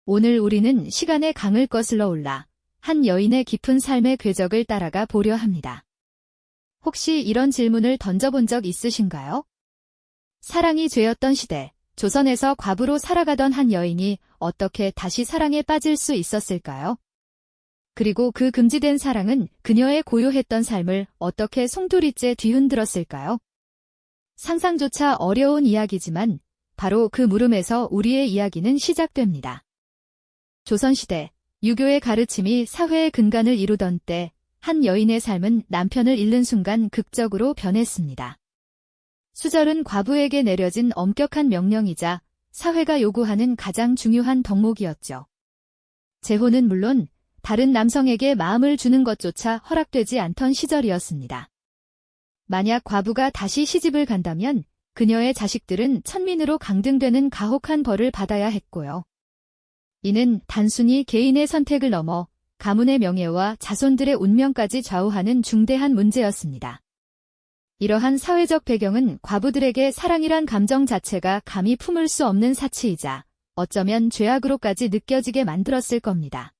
오늘 우리는 시간의 강을 거슬러 올라 한 여인의 깊은 삶의 궤적을 따라가 보려 합니다. 혹시 이런 질문을 던져본 적 있으신가요? 사랑이 죄였던 시대, 조선에서 과부로 살아가던 한 여인이 어떻게 다시 사랑에 빠질 수 있었을까요? 그리고 그 금지된 사랑은 그녀의 고요했던 삶을 어떻게 송두리째 뒤흔들었을까요? 상상조차 어려운 이야기지만 바로 그 물음에서 우리의 이야기는 시작됩니다. 조선시대, 유교의 가르침이 사회의 근간을 이루던 때, 한 여인의 삶은 남편을 잃는 순간 극적으로 변했습니다. 수절은 과부에게 내려진 엄격한 명령이자 사회가 요구하는 가장 중요한 덕목이었죠. 재혼은 물론 다른 남성에게 마음을 주는 것조차 허락되지 않던 시절이었습니다. 만약 과부가 다시 시집을 간다면 그녀의 자식들은 천민으로 강등되는 가혹한 벌을 받아야 했고요. 이는 단순히 개인의 선택을 넘어 가문의 명예와 자손들의 운명까지 좌우하는 중대한 문제였습니다. 이러한 사회적 배경은 과부들에게 사랑이란 감정 자체가 감히 품을 수 없는 사치이자 어쩌면 죄악으로까지 느껴지게 만들었을 겁니다.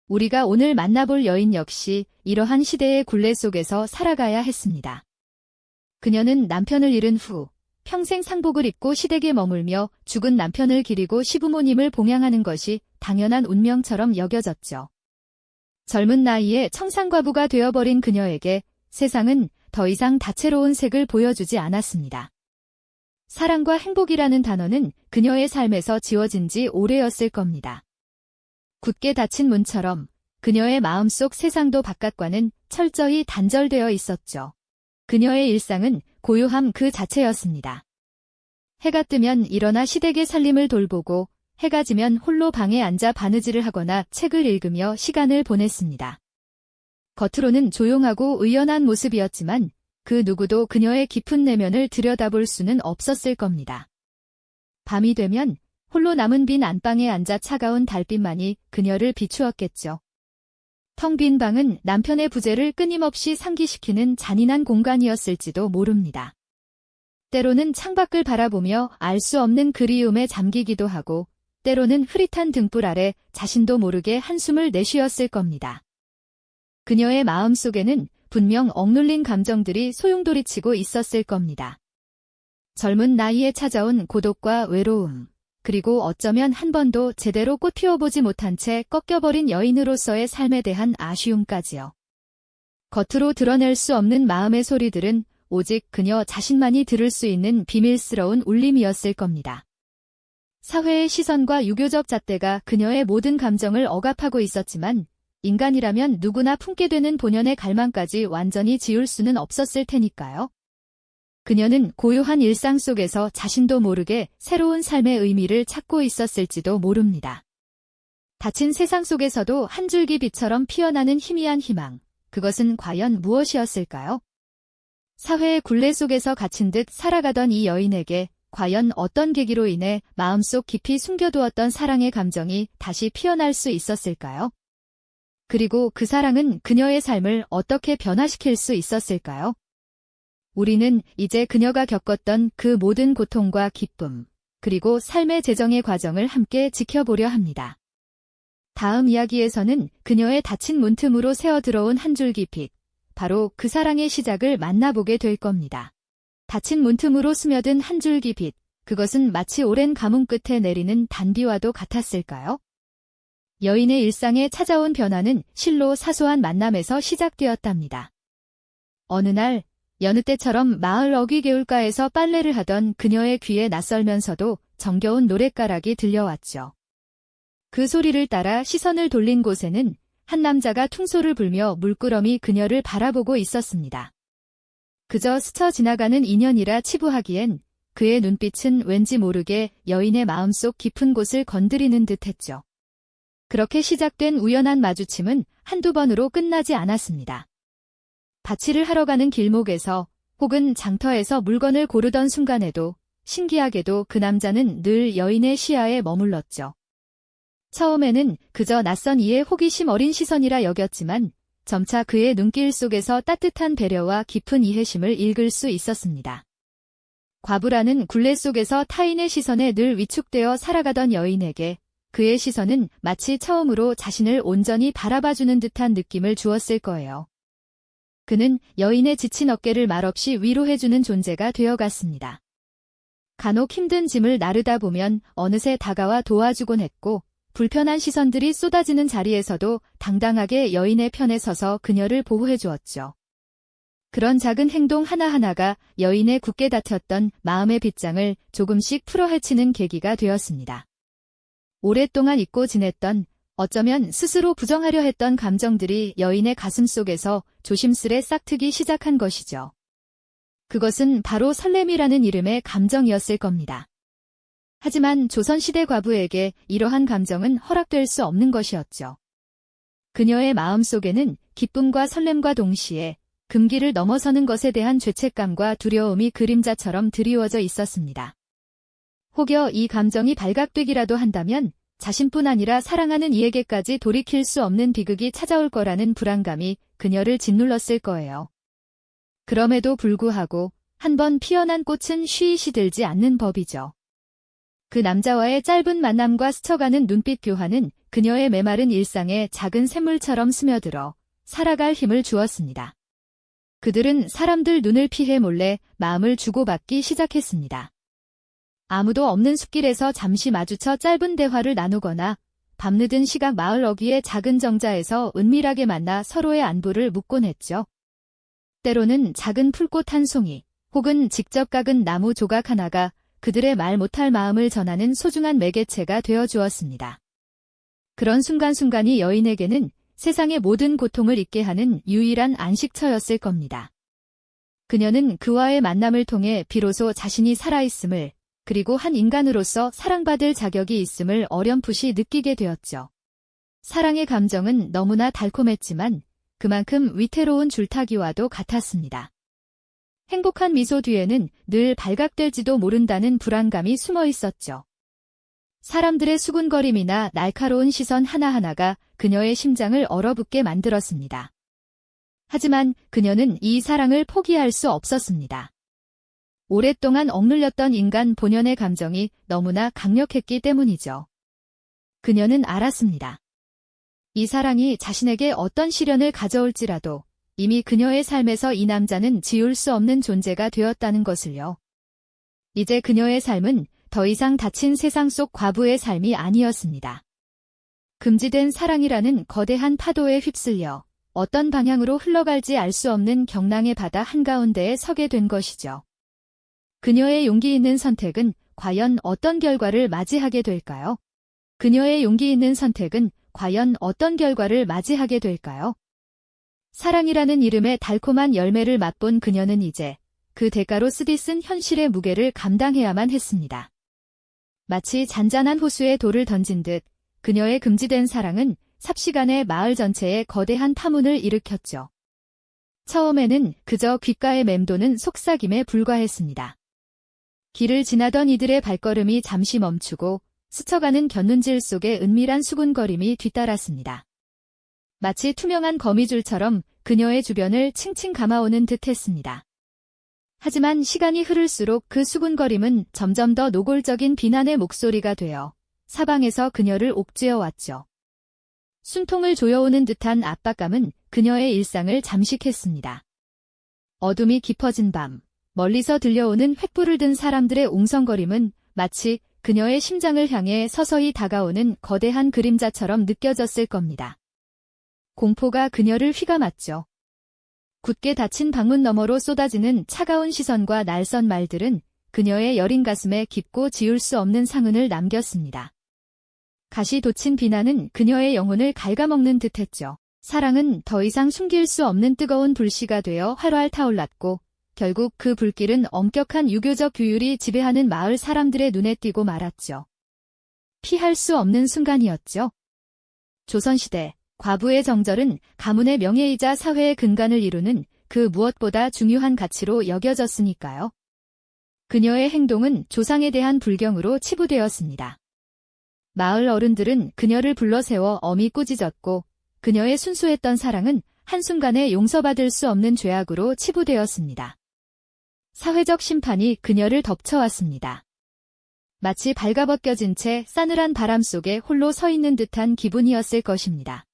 우리가 오늘 만나볼 여인 역시 이러한 시대의 굴레 속에서 살아가야 했습니다. 그녀는 남편을 잃은 후 평생 상복을 입고 시댁에 머물며 죽은 남편을 기리고 시부모님을 봉양하는 것이 당연한 운명처럼 여겨졌죠. 젊은 나이에 청산과부가 되어버린 그녀에게 세상은 더 이상 다채로운 색을 보여주지 않았습니다. 사랑과 행복이라는 단어는 그녀의 삶에서 지워진 지 오래였을 겁니다. 굳게 닫힌 문처럼 그녀의 마음속 세상도 바깥과는 철저히 단절되어 있었죠. 그녀의 일상은 고요함 그 자체였습니다. 해가 뜨면 일어나 시댁의 살림을 돌보고 해가 지면 홀로 방에 앉아 바느질을 하거나 책을 읽으며 시간을 보냈습니다. 겉으로는 조용하고 의연한 모습이었지만 그 누구도 그녀의 깊은 내면을 들여다볼 수는 없었을 겁니다. 밤이 되면 홀로 남은 빈 안방에 앉아 차가운 달빛만이 그녀를 비추었겠죠. 텅 빈 방은 남편의 부재를 끊임없이 상기시키는 잔인한 공간이었을지도 모릅니다. 때로는 창밖을 바라보며 알 수 없는 그리움에 잠기기도 하고 때로는 흐릿한 등불 아래 자신도 모르게 한숨을 내쉬었을 겁니다. 그녀의 마음속에는 분명 억눌린 감정들이 소용돌이치고 있었을 겁니다. 젊은 나이에 찾아온 고독과 외로움, 그리고 어쩌면 한 번도 제대로 꽃 피워보지 못한 채 꺾여버린 여인으로서의 삶에 대한 아쉬움까지요. 겉으로 드러낼 수 없는 마음의 소리들은 오직 그녀 자신만이 들을 수 있는 비밀스러운 울림이었을 겁니다. 사회의 시선과 유교적 잣대가 그녀의 모든 감정을 억압하고 있었지만 인간이라면 누구나 품게 되는 본연의 갈망까지 완전히 지울 수는 없었을 테니까요. 그녀는 고요한 일상 속에서 자신도 모르게 새로운 삶의 의미를 찾고 있었을지도 모릅니다. 닫힌 세상 속에서도 한 줄기 빛처럼 피어나는 희미한 희망, 그것은 과연 무엇이었을까요? 사회의 굴레 속에서 갇힌 듯 살아가던 이 여인에게 과연 어떤 계기로 인해 마음속 깊이 숨겨두었던 사랑의 감정이 다시 피어날 수 있었을까요? 그리고 그 사랑은 그녀의 삶을 어떻게 변화시킬 수 있었을까요? 우리는 이제 그녀가 겪었던 그 모든 고통과 기쁨, 그리고 삶의 재정의 과정을 함께 지켜보려 합니다. 다음 이야기에서는 그녀의 닫힌 문틈으로 새어들어온 한 줄기 빛, 바로 그 사랑의 시작을 만나보게 될 겁니다. 닫힌 문틈으로 스며든 한 줄기 빛, 그것은 마치 오랜 가뭄 끝에 내리는 단비와도 같았을까요? 여인의 일상에 찾아온 변화는 실로 사소한 만남에서 시작되었답니다. 어느 날 여느 때처럼 마을 어귀개울가에서 빨래를 하던 그녀의 귀에 낯설면서도 정겨운 노랫가락이 들려왔죠. 그 소리를 따라 시선을 돌린 곳에는 한 남자가 퉁소를 불며 물끄러미 그녀를 바라보고 있었습니다. 그저 스쳐 지나가는 인연이라 치부하기엔 그의 눈빛은 왠지 모르게 여인의 마음속 깊은 곳을 건드리는 듯했죠. 그렇게 시작된 우연한 마주침은 한두 번으로 끝나지 않았습니다. 밭일을 하러 가는 길목에서 혹은 장터에서 물건을 고르던 순간에도 신기하게도 그 남자는 늘 여인의 시야에 머물렀죠. 처음에는 그저 낯선 이의 호기심 어린 시선이라 여겼지만 점차 그의 눈길 속에서 따뜻한 배려와 깊은 이해심을 읽을 수 있었습니다. 과부라는 굴레 속에서 타인의 시선에 늘 위축되어 살아가던 여인에게 그의 시선은 마치 처음으로 자신을 온전히 바라봐주는 듯한 느낌을 주었을 거예요. 그는 여인의 지친 어깨를 말없이 위로해주는 존재가 되어갔습니다. 간혹 힘든 짐을 나르다 보면 어느새 다가와 도와주곤 했고, 불편한 시선들이 쏟아지는 자리에서도 당당하게 여인의 편에 서서 그녀를 보호해 주었죠. 그런 작은 행동 하나하나가 여인의 굳게 닫혔던 마음의 빗장을 조금씩 풀어헤치는 계기가 되었습니다. 오랫동안 잊고 지냈던, 어쩌면 스스로 부정하려 했던 감정들이 여인의 가슴 속에서 조심스레 싹트기 시작한 것이죠. 그것은 바로 설렘이라는 이름의 감정이었을 겁니다. 하지만 조선시대 과부에게 이러한 감정은 허락될 수 없는 것이었죠. 그녀의 마음속에는 기쁨과 설렘과 동시에 금기를 넘어서는 것에 대한 죄책감과 두려움이 그림자처럼 드리워져 있었습니다. 혹여 이 감정이 발각되기라도 한다면 자신뿐 아니라 사랑하는 이에게까지 돌이킬 수 없는 비극이 찾아올 거라는 불안감이 그녀를 짓눌렀을 거예요. 그럼에도 불구하고 한번 피어난 꽃은 쉬이 시들지 않는 법이죠. 그 남자와의 짧은 만남과 스쳐가는 눈빛 교환은 그녀의 메마른 일상에 작은 샘물처럼 스며들어 살아갈 힘을 주었습니다. 그들은 사람들 눈을 피해 몰래 마음을 주고받기 시작했습니다. 아무도 없는 숲길에서 잠시 마주쳐 짧은 대화를 나누거나 밤늦은 시각 마을 어귀의 작은 정자에서 은밀하게 만나 서로의 안부를 묻곤 했죠. 때로는 작은 풀꽃 한 송이 혹은 직접 깎은 나무 조각 하나가 그들의 말 못할 마음을 전하는 소중한 매개체가 되어주었습니다. 그런 순간순간이 여인에게는 세상의 모든 고통을 잊게 하는 유일한 안식처였을 겁니다. 그녀는 그와의 만남을 통해 비로소 자신이 살아있음을, 그리고 한 인간으로서 사랑받을 자격이 있음을 어렴풋이 느끼게 되었죠. 사랑의 감정은 너무나 달콤했지만 그만큼 위태로운 줄타기와도 같았습니다. 행복한 미소 뒤에는 늘 발각될지도 모른다는 불안감이 숨어 있었죠. 사람들의 수군거림이나 날카로운 시선 하나하나가 그녀의 심장을 얼어붙게 만들었습니다. 하지만 그녀는 이 사랑을 포기할 수 없었습니다. 오랫동안 억눌렸던 인간 본연의 감정이 너무나 강력했기 때문이죠. 그녀는 알았습니다. 이 사랑이 자신에게 어떤 시련을 가져올지라도 이미 그녀의 삶에서 이 남자는 지울 수 없는 존재가 되었다는 것을요. 이제 그녀의 삶은 더 이상 닫힌 세상 속 과부의 삶이 아니었습니다. 금지된 사랑이라는 거대한 파도에 휩쓸려 어떤 방향으로 흘러갈지 알 수 없는 경랑의 바다 한가운데에 서게 된 것이죠. 그녀의 용기 있는 선택은 과연 어떤 결과를 맞이하게 될까요? 그녀의 용기 있는 선택은 과연 어떤 결과를 맞이하게 될까요? 사랑이라는 이름의 달콤한 열매를 맛본 그녀는 이제 그 대가로 쓰디쓴 현실의 무게를 감당해야만 했습니다. 마치 잔잔한 호수에 돌을 던진 듯 그녀의 금지된 사랑은 삽시간에 마을 전체에 거대한 파문을 일으켰죠. 처음에는 그저 귓가에 맴도는 속삭임에 불과했습니다. 길을 지나던 이들의 발걸음이 잠시 멈추고 스쳐가는 곁눈질 속에 은밀한 수군거림이 뒤따랐습니다. 마치 투명한 거미줄처럼 그녀의 주변을 칭칭 감아오는 듯 했습니다. 하지만 시간이 흐를수록 그 수군거림은 점점 더 노골적인 비난의 목소리가 되어 사방에서 그녀를 옥죄어 왔죠. 숨통을 조여오는 듯한 압박감은 그녀의 일상을 잠식했습니다. 어둠이 깊어진 밤, 멀리서 들려오는 횃불을 든 사람들의 웅성거림은 마치 그녀의 심장을 향해 서서히 다가오는 거대한 그림자처럼 느껴졌을 겁니다. 공포가 그녀를 휘감았죠. 굳게 닫힌 방문 너머로 쏟아지는 차가운 시선과 날선 말들은 그녀의 여린 가슴에 깊고 지울 수 없는 상흔을 남겼습니다. 가시 돋친 비난은 그녀의 영혼을 갉아먹는 듯했죠. 사랑은 더 이상 숨길 수 없는 뜨거운 불씨가 되어 활활 타올랐고 결국 그 불길은 엄격한 유교적 규율이 지배하는 마을 사람들의 눈에 띄고 말았죠. 피할 수 없는 순간이었죠. 조선시대 과부의 정절은 가문의 명예이자 사회의 근간을 이루는 그 무엇보다 중요한 가치로 여겨졌으니까요. 그녀의 행동은 조상에 대한 불경으로 치부되었습니다. 마을 어른들은 그녀를 불러세워 엄히 꾸짖었고 그녀의 순수했던 사랑은 한순간에 용서받을 수 없는 죄악으로 치부되었습니다. 사회적 심판이 그녀를 덮쳐왔습니다. 마치 발가벗겨진 채 싸늘한 바람 속에 홀로 서 있는 듯한 기분이었을 것입니다.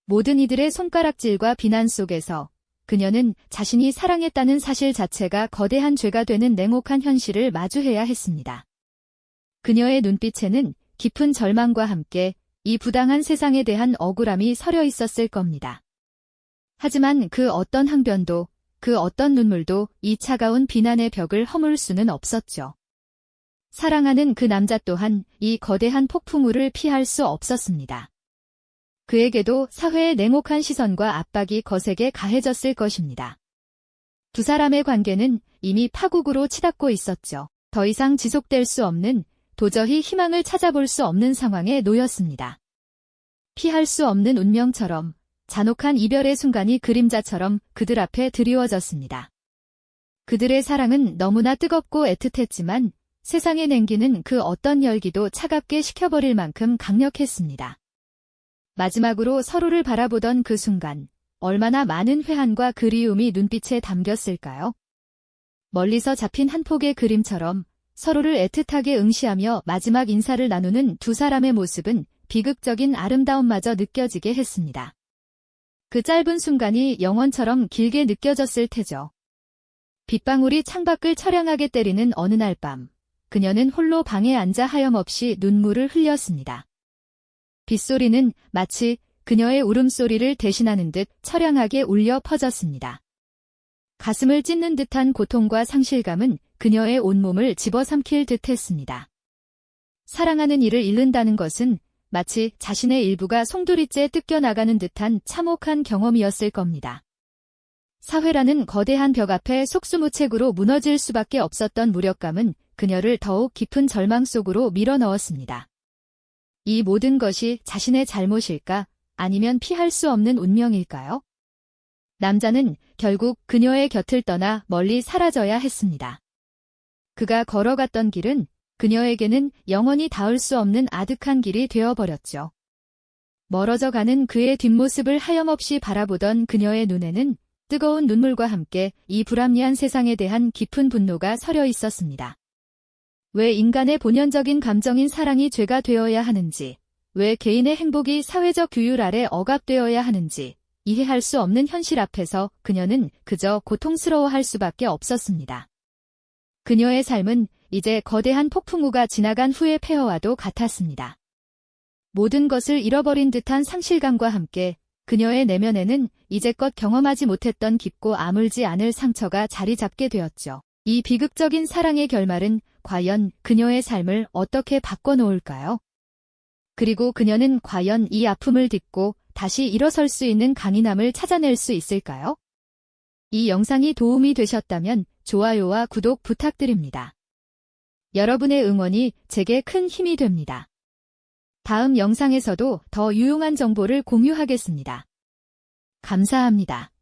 모든 이들의 손가락질과 비난 속에서 그녀는 자신이 사랑했다는 사실 자체가 거대한 죄가 되는 냉혹한 현실을 마주해야 했습니다. 그녀의 눈빛에는 깊은 절망과 함께 이 부당한 세상에 대한 억울함이 서려 있었을 겁니다. 하지만 그 어떤 항변도, 그 어떤 눈물도 이 차가운 비난의 벽을 허물 수는 없었죠. 사랑하는 그 남자 또한 이 거대한 폭풍우를 피할 수 없었습니다. 그에게도 사회의 냉혹한 시선과 압박이 거세게 가해졌을 것입니다. 두 사람의 관계는 이미 파국으로 치닫고 있었죠. 더 이상 지속될 수 없는, 도저히 희망을 찾아볼 수 없는 상황에 놓였습니다. 피할 수 없는 운명처럼, 잔혹한 이별의 순간이 그림자처럼 그들 앞에 드리워졌습니다. 그들의 사랑은 너무나 뜨겁고 애틋했지만 세상에 냉기는 그 어떤 열기도 차갑게 식혀버릴 만큼 강력했습니다. 마지막으로 서로를 바라보던 그 순간, 얼마나 많은 회한과 그리움이 눈빛에 담겼을까요? 멀리서 잡힌 한 폭의 그림처럼 서로를 애틋하게 응시하며 마지막 인사를 나누는 두 사람의 모습은 비극적인 아름다움마저 느껴지게 했습니다. 그 짧은 순간이 영원처럼 길게 느껴졌을 테죠. 빗방울이 창밖을 처량하게 때리는 어느 날 밤, 그녀는 홀로 방에 앉아 하염없이 눈물을 흘렸습니다. 빗소리는 마치 그녀의 울음소리를 대신하는 듯 처량하게 울려 퍼졌습니다. 가슴을 찢는 듯한 고통과 상실감은 그녀의 온몸을 집어삼킬 듯 했습니다. 사랑하는 이를 잃는다는 것은 마치 자신의 일부가 송두리째 뜯겨나가는 듯한 참혹한 경험이었을 겁니다. 사회라는 거대한 벽 앞에 속수무책으로 무너질 수밖에 없었던 무력감은 그녀를 더욱 깊은 절망 속으로 밀어넣었습니다. 이 모든 것이 자신의 잘못일까? 아니면 피할 수 없는 운명일까요? 남자는 결국 그녀의 곁을 떠나 멀리 사라져야 했습니다. 그가 걸어갔던 길은 그녀에게는 영원히 닿을 수 없는 아득한 길이 되어버렸죠. 멀어져 가는 그의 뒷모습을 하염없이 바라보던 그녀의 눈에는 뜨거운 눈물과 함께 이 불합리한 세상에 대한 깊은 분노가 서려 있었습니다. 왜 인간의 본연적인 감정인 사랑이 죄가 되어야 하는지, 왜 개인의 행복이 사회적 규율 아래 억압되어야 하는지 이해할 수 없는 현실 앞에서 그녀는 그저 고통스러워할 수밖에 없었습니다. 그녀의 삶은 이제 거대한 폭풍우가 지나간 후의 폐허와도 같았습니다. 모든 것을 잃어버린 듯한 상실감과 함께 그녀의 내면에는 이제껏 경험하지 못했던 깊고 아물지 않을 상처가 자리 잡게 되었죠. 이 비극적인 사랑의 결말은 과연 그녀의 삶을 어떻게 바꿔놓을까요? 그리고 그녀는 과연 이 아픔을 딛고 다시 일어설 수 있는 강인함을 찾아낼 수 있을까요? 이 영상이 도움이 되셨다면 좋아요와 구독 부탁드립니다. 여러분의 응원이 제게 큰 힘이 됩니다. 다음 영상에서도 더 유용한 정보를 공유하겠습니다. 감사합니다.